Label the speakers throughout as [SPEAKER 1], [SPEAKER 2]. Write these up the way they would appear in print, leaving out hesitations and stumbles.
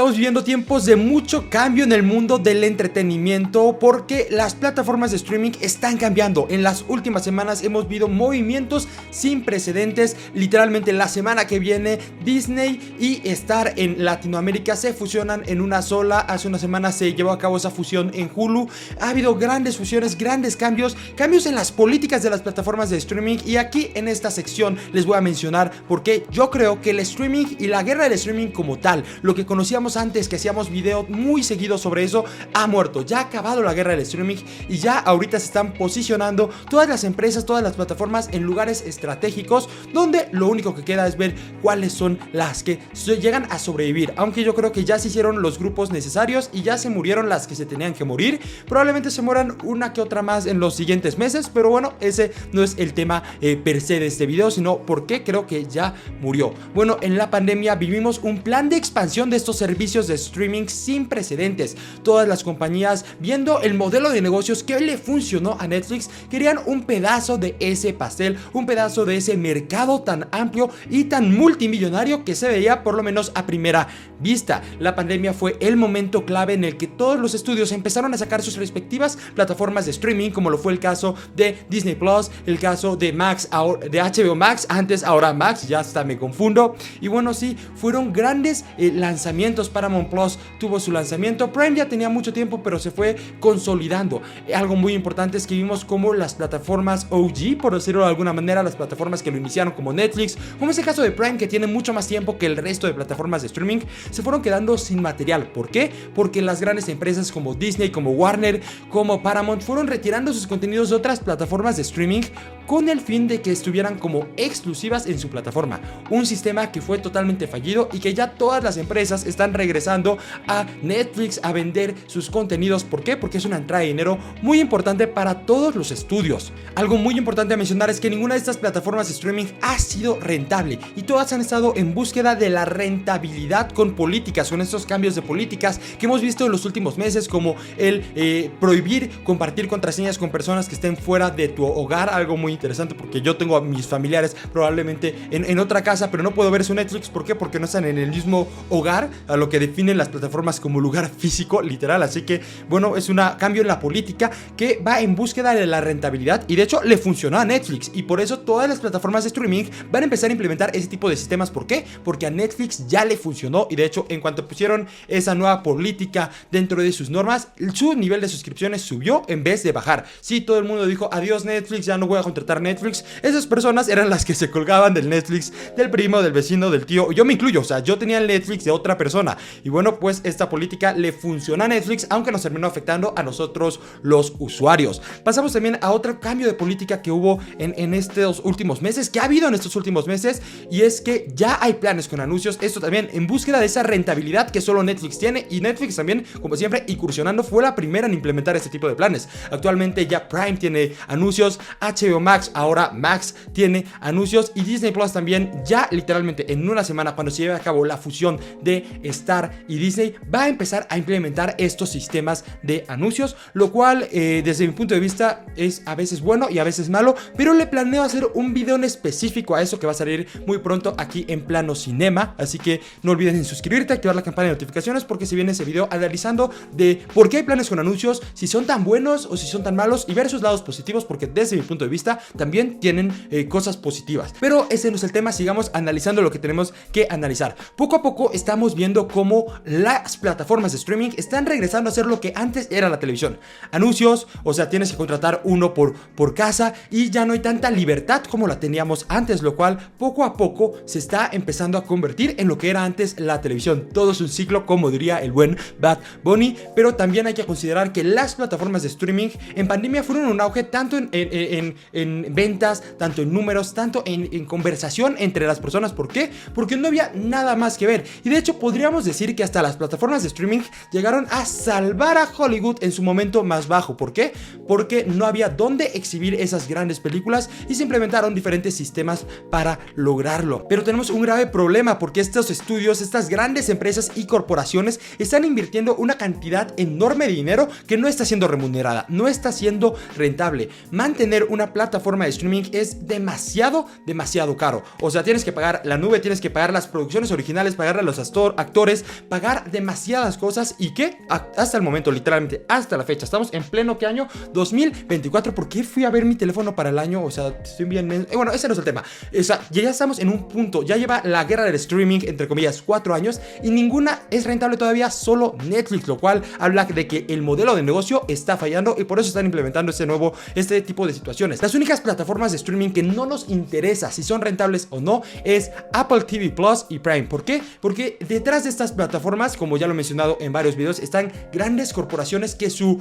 [SPEAKER 1] estamos viviendo tiempos de mucho cambio en el mundo del entretenimiento porque las plataformas de streaming están cambiando. En las últimas semanas hemos visto movimientos sin precedentes. Literalmente la semana que viene Disney y Star en Latinoamérica se fusionan en una sola. Hace una semana se llevó a cabo esa fusión en Hulu. Ha habido grandes fusiones, grandes cambios en las políticas de las plataformas de streaming, y aquí en esta sección les voy a mencionar por qué yo creo que el streaming y la guerra del streaming como tal, lo que conocíamos antes, que hacíamos videos muy seguidos sobre eso, ha muerto. Ya ha acabado la guerra del streaming y ya ahorita se están posicionando todas las empresas, todas las plataformas en lugares estratégicos donde lo único que queda es ver cuáles son las que llegan a sobrevivir, aunque yo creo que ya se hicieron los grupos necesarios y ya se murieron las que se tenían que morir. Probablemente se mueran una que otra más en los siguientes meses, pero bueno, ese no es el tema per se de este video, sino por qué creo que ya murió. Bueno, en la pandemia vivimos un plan de expansión de estos servicios de streaming sin precedentes. Todas las compañías, viendo el modelo de negocios que le funcionó a Netflix, querían un pedazo de ese pastel, un pedazo de ese mercado tan amplio y tan multimillonario que se veía por lo menos a primera vista. La pandemia fue el momento clave en el que todos los estudios empezaron a sacar sus respectivas plataformas de streaming, como lo fue el caso de Disney Plus, el caso de Max, de HBO Max, antes ahora Max, ya hasta me confundo. Y bueno, sí, fueron grandes lanzamientos. Paramount Plus tuvo su lanzamiento, Prime ya tenía mucho tiempo pero se fue consolidando. Algo muy importante es que vimos como las plataformas OG, por decirlo de alguna manera, las plataformas que lo iniciaron como Netflix, como es el caso de Prime, que tiene mucho más tiempo que el resto de plataformas de streaming, se fueron quedando sin material. ¿Por qué? Porque las grandes empresas como Disney, como Warner, como Paramount fueron retirando sus contenidos de otras plataformas de streaming con el fin de que estuvieran como exclusivas en su plataforma. Un sistema que fue totalmente fallido y que ya todas las empresas están regresando a Netflix a vender sus contenidos. ¿Por qué? Porque es una entrada de dinero muy importante para todos los estudios. Algo muy importante a mencionar es que ninguna de estas plataformas de streaming ha sido rentable y todas han estado en búsqueda de la rentabilidad con políticas, con estos cambios de políticas que hemos visto en los últimos meses, como el prohibir compartir contraseñas con personas que estén fuera de tu hogar. Algo muy interesante porque yo tengo a mis familiares probablemente en otra casa, pero no puedo ver su Netflix. ¿Por qué? Porque no están en el mismo hogar, a lo que definen las plataformas como lugar físico, literal. Así que bueno, es un cambio en la política que va en búsqueda de la rentabilidad y de hecho le funcionó a Netflix, y por eso todas las plataformas de streaming van a empezar a implementar ese tipo de sistemas. ¿Por qué? Porque a Netflix ya le funcionó, y de hecho en cuanto pusieron esa nueva política dentro de sus normas, su nivel de suscripciones subió en vez de bajar. Sí, todo el mundo dijo adiós Netflix, ya no voy a contratar Netflix. Esas personas eran las que se colgaban del Netflix del primo, del vecino, del tío. Yo me incluyo, o sea, yo tenía el Netflix de otra persona, y bueno, pues esta política le funciona a Netflix, aunque nos terminó afectando a nosotros los usuarios. Pasamos también a otro cambio de política que hubo en estos últimos meses, que ha habido en estos últimos meses, y es que ya hay planes con anuncios. Esto también en búsqueda de esa rentabilidad que solo Netflix tiene, y Netflix también, como siempre, incursionando, fue la primera en implementar este tipo de planes. Actualmente ya Prime tiene anuncios, HBO Max, ahora Max tiene anuncios, y Disney Plus también, ya literalmente en una semana, cuando se lleve a cabo la fusión de Star y Disney, va a empezar a implementar estos sistemas de anuncios, lo cual desde mi punto de vista es a veces bueno y a veces malo, pero le planeo hacer un video en específico a eso que va a salir muy pronto aquí en Plano Cinema, así que no olviden suscribirte, activar la campana de notificaciones, porque se viene ese video analizando de por qué hay planes con anuncios, si son tan buenos o si son tan malos, y ver sus lados positivos, porque desde mi punto de vista también tienen cosas positivas. Pero ese no es el tema, sigamos analizando lo que tenemos que analizar. Poco a poco estamos viendo cómo las plataformas de streaming están regresando a ser lo que antes era la televisión: anuncios, o sea, tienes que contratar uno por casa, y ya no hay tanta libertad como la teníamos antes, lo cual poco a poco se está empezando a convertir en lo que era antes la televisión. Todo es un ciclo, como diría el buen Bad Bunny. Pero también hay que considerar que las plataformas de streaming en pandemia fueron un auge tanto en ventas, tanto en números, tanto en conversación entre las personas. ¿Por qué? Porque no había nada más que ver, y de hecho podríamos decir que hasta las plataformas de streaming llegaron a salvar a Hollywood en su momento más bajo. ¿Por qué? Porque no había dónde exhibir esas grandes películas y se implementaron diferentes sistemas para lograrlo. Pero tenemos un grave problema, porque estos estudios, estas grandes empresas y corporaciones están invirtiendo una cantidad enorme de dinero que no está siendo remunerada, no está siendo rentable. Mantener una plataforma plataforma de streaming es demasiado caro. O sea, tienes que pagar la nube, tienes que pagar las producciones originales, pagarle a los actores, pagar demasiadas cosas. Y que hasta el momento, literalmente hasta la fecha, estamos en pleno, ¿qué año? 2024. ¿Por qué fui a ver mi teléfono para el año? O sea, estoy bien... bueno, ese no es el tema. O sea, ya estamos en un punto, ya lleva la guerra del streaming, entre comillas, 4 años, y ninguna es rentable todavía, solo Netflix, lo cual habla de que el modelo de negocio está fallando y por eso están implementando este tipo de situaciones. Las únicas plataformas de streaming que no nos interesa si son rentables o no es Apple TV Plus y Prime. ¿Por qué? Porque detrás de estas plataformas, como ya lo he mencionado en varios videos, están grandes corporaciones que su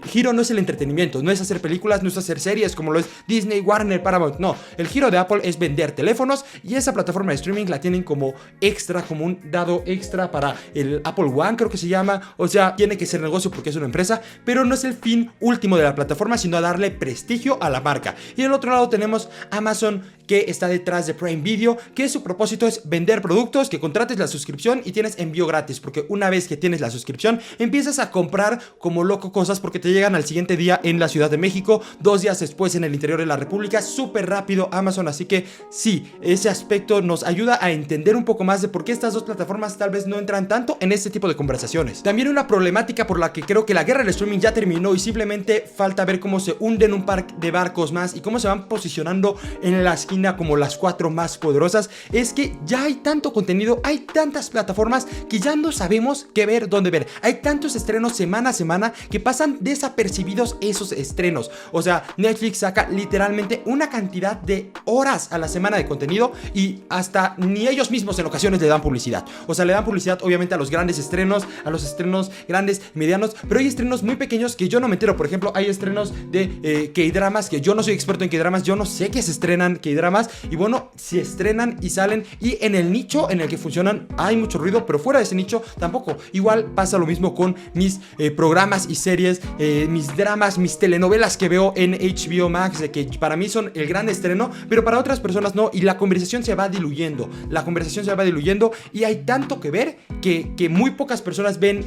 [SPEAKER 1] giro no es el entretenimiento, no es hacer películas, no es hacer series como lo es Disney, Warner, Paramount. No, el giro de Apple es vender teléfonos y esa plataforma de streaming la tienen como extra, como un dado extra para el Apple One, creo que se llama. O sea, tiene que ser negocio porque es una empresa, pero no es el fin último de la plataforma, sino a darle prestigio a la marca. Y del otro lado tenemos Amazon, que está detrás de Prime Video, que su propósito es vender productos, que contrates la suscripción y tienes envío gratis, porque una vez que tienes la suscripción empiezas a comprar como loco cosas porque te llegan al siguiente día en la Ciudad de México, 2 días después en el interior de la República, súper rápido Amazon. Así que sí, ese aspecto nos ayuda a entender un poco más de por qué estas dos plataformas tal vez no entran tanto en este tipo de conversaciones. También una problemática por la que creo que la guerra del streaming ya terminó y simplemente falta ver cómo se hunden un par de barcos más y cómo se van posicionando en la esquina como las 4 más poderosas, es que ya hay tanto contenido, hay tantas plataformas que ya no sabemos qué ver, dónde ver. Hay tantos estrenos semana a semana que pasan desapercibidos esos estrenos. O sea, Netflix saca literalmente una cantidad de horas a la semana de contenido y hasta ni ellos mismos en ocasiones le dan publicidad. O sea, le dan publicidad obviamente a los grandes estrenos, a los estrenos grandes, medianos, pero hay estrenos muy pequeños que yo no me entero. Por ejemplo, hay estrenos de K-dramas que yo no soy experto en K-dramas, yo no sé que se estrenan K-dramas y bueno, si estrenan y salen y en el nicho en el que funcionan hay mucho ruido, pero fuera de ese nicho tampoco. Igual pasa lo mismo con mis programas y series, mis dramas, mis telenovelas que veo en HBO Max, de que para mí son el gran estreno, pero para otras personas no, y la conversación se va diluyendo, y hay tanto que ver que muy pocas personas ven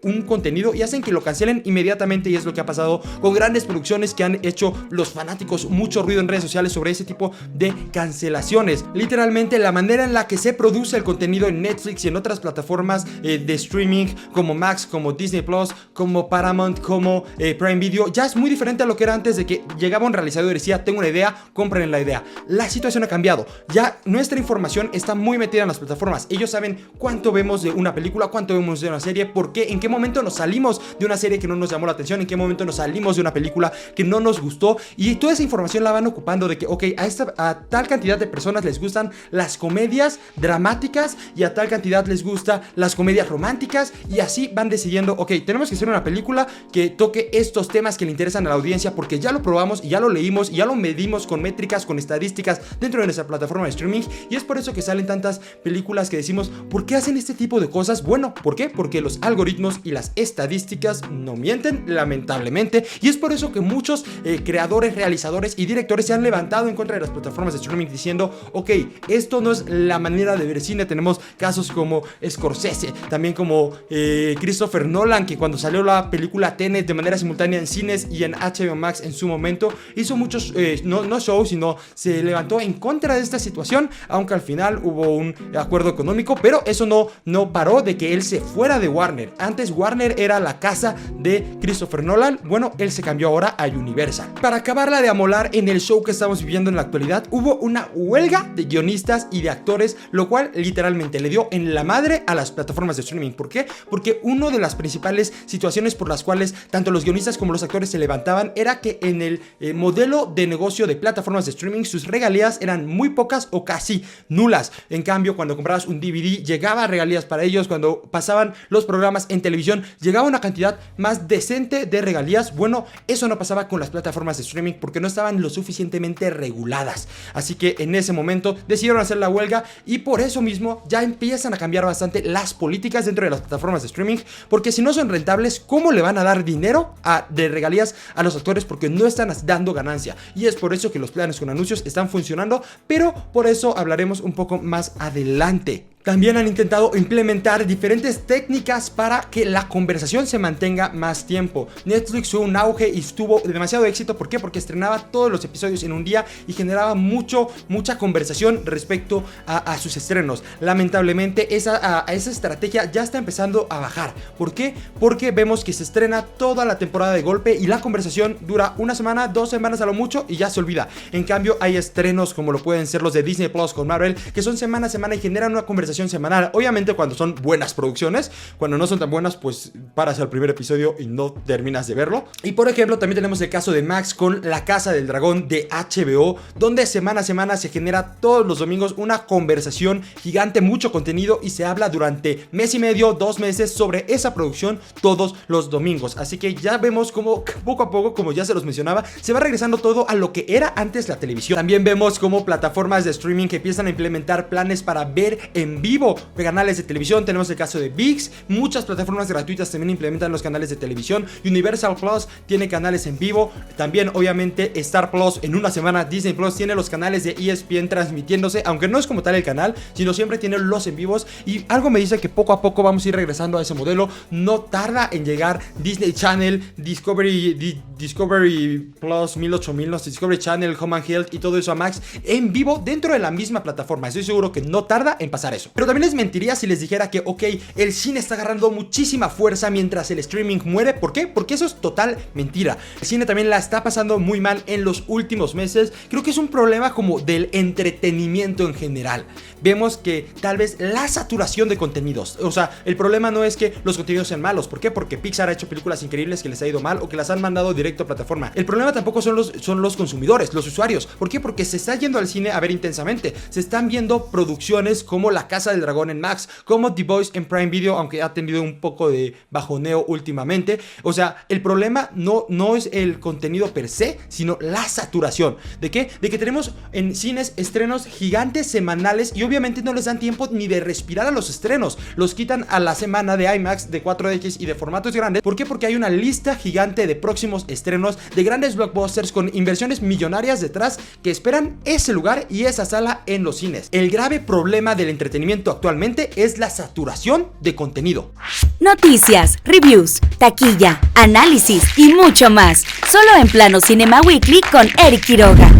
[SPEAKER 1] un contenido y hacen que lo cancelen inmediatamente, y es lo que ha pasado con grandes producciones que han hecho los fanáticos mucho ruido en redes sociales sobre ese tipo de cancelaciones. Literalmente la manera en la que se produce el contenido en Netflix y en otras plataformas de streaming como Max, como Disney Plus, como Paramount, como Prime Video, ya es muy diferente a lo que era antes, de que llegaba un realizador y decía: tengo una idea, compren la idea. La situación ha cambiado, ya nuestra información está muy metida en las plataformas. Ellos saben cuánto vemos de una película, cuánto vemos de una serie, por qué, en qué momento nos salimos de una serie que no nos llamó la atención, en qué momento nos salimos de una película que no nos gustó, y toda esa información la van ocupando de que, ok, a tal cantidad de personas les gustan las comedias dramáticas y a tal cantidad les gusta las comedias románticas, y así van decidiendo, ok, tenemos que hacer una película que toque estos temas que le interesan a la audiencia porque ya lo probamos y ya lo leímos y ya lo medimos con métricas, con estadísticas dentro de nuestra plataforma de streaming, y es por eso que salen tantas películas que decimos: ¿por qué hacen este tipo de cosas? Bueno, ¿por qué? Porque los algoritmos y las estadísticas no mienten, lamentablemente, y es por eso que muchos creadores, realizadores y directores se han levantado en contra de las plataformas de streaming diciendo: ok, esto no es la manera de ver cine. Tenemos casos como Scorsese, también como Christopher Nolan, que cuando salió la película Tenet de manera simultánea en cines y en HBO Max en su momento, hizo muchos no shows, sino se levantó en contra de esta situación, aunque al final hubo un acuerdo económico, pero eso no paró de que él se fuera de Warner. Antes Warner era la casa de Christopher Nolan, bueno, él se cambió ahora a Universal. Para acabarla de amolar, en el show que estamos viviendo en la actualidad hubo una huelga de guionistas y de actores, lo cual literalmente le dio en la madre a las plataformas de streaming. ¿Por qué? Porque una de las principales situaciones por las cuales tanto los guionistas como los actores se levantaban era que en el modelo de negocio de plataformas de streaming sus regalías eran muy pocas o casi nulas. En cambio, cuando comprabas un DVD llegaba regalías para ellos, cuando pasaban los programas en televisión llegaba una cantidad más decente de regalías. Bueno, eso no pasaba con las plataformas de streaming porque no estaban lo suficientemente reguladas. Así que en ese momento decidieron hacer la huelga, y por eso mismo ya empiezan a cambiar bastante las políticas dentro de las plataformas de streaming, porque si no son rentables, ¿cómo le van a dar dinero de regalías a los actores? Porque no están dando ganancia, y es por eso que los planes con anuncios están funcionando, pero por eso hablaremos un poco más adelante. También han intentado implementar diferentes técnicas para que la conversación se mantenga más tiempo. Netflix tuvo un auge y tuvo demasiado éxito. ¿Por qué? Porque estrenaba estrenaba todos los episodios en un día y generaba mucha conversación respecto a sus estrenos. Lamentablemente esa estrategia ya está empezando a bajar. ¿Por qué? Porque vemos que se estrena toda la temporada de golpe y la conversación dura una semana, 2 semanas a lo mucho y ya se olvida. En cambio hay estrenos como lo pueden ser los de Disney Plus con Marvel, que son semana a semana y generan una conversación semanal. Obviamente cuando son buenas producciones, cuando no son tan buenas pues paras al primer episodio y no terminas de verlo. Y por ejemplo también tenemos el caso de Max con La Casa del Dragón de HBO, donde semana a semana se genera todos los domingos una conversación gigante, mucho contenido, y se habla durante mes y medio, 2 meses sobre esa producción todos los domingos. Así que ya vemos como poco a poco, como ya se los mencionaba, se va regresando todo a lo que era antes la televisión. También vemos como plataformas de streaming que empiezan a implementar planes para ver en vivo canales de televisión. Tenemos el caso de ViX, muchas plataformas gratuitas también implementan los canales de televisión. Universal Plus tiene canales en vivo. También obviamente Star Plus, en una semana Disney Plus tiene los canales de ESPN transmitiéndose, aunque no es como tal el canal, sino siempre tiene los en vivos. Y algo me dice que poco a poco vamos a ir regresando a ese modelo. No tarda en llegar Disney Channel, Discovery Plus, 108000, Discovery Channel, Home and Health y todo eso a Max en vivo dentro de la misma plataforma. Estoy seguro que no tarda en pasar eso. Pero también les mentiría si les dijera que ok, el cine está agarrando muchísima fuerza mientras el streaming muere. ¿Por qué? Porque eso es total mentira. El cine también la está pasando muy mal en los últimos meses. Creo que es un problema como del entretenimiento en general. Vemos que tal vez la saturación de contenidos, o sea, el problema no es que los contenidos sean malos. ¿Por qué? Porque Pixar ha hecho películas increíbles que les ha ido mal o que las han mandado directo a plataforma. El problema tampoco son los consumidores, los usuarios. ¿Por qué? Porque se está yendo al cine a ver intensamente. Se están viendo producciones como La Casa del Dragón en Max, como The Boys en Prime Video, aunque ha tenido un poco de bajoneo últimamente. O sea, el problema no es el contenido per se, sino la saturación. ¿De qué? De que tenemos en cines estrenos gigantes semanales y obviamente no les dan tiempo ni de respirar a los estrenos. Los quitan a la semana de IMAX, de 4DX y de formatos grandes. ¿Por qué? Porque hay una lista gigante de próximos estrenos de grandes blockbusters con inversiones millonarias detrás que esperan ese lugar y esa sala en los cines. El grave problema del entretenimiento actualmente es la saturación de contenido.
[SPEAKER 2] Noticias, reviews, taquilla, análisis y mucho más. Solo en Plano Cinema Weekly con Eric Quiroga.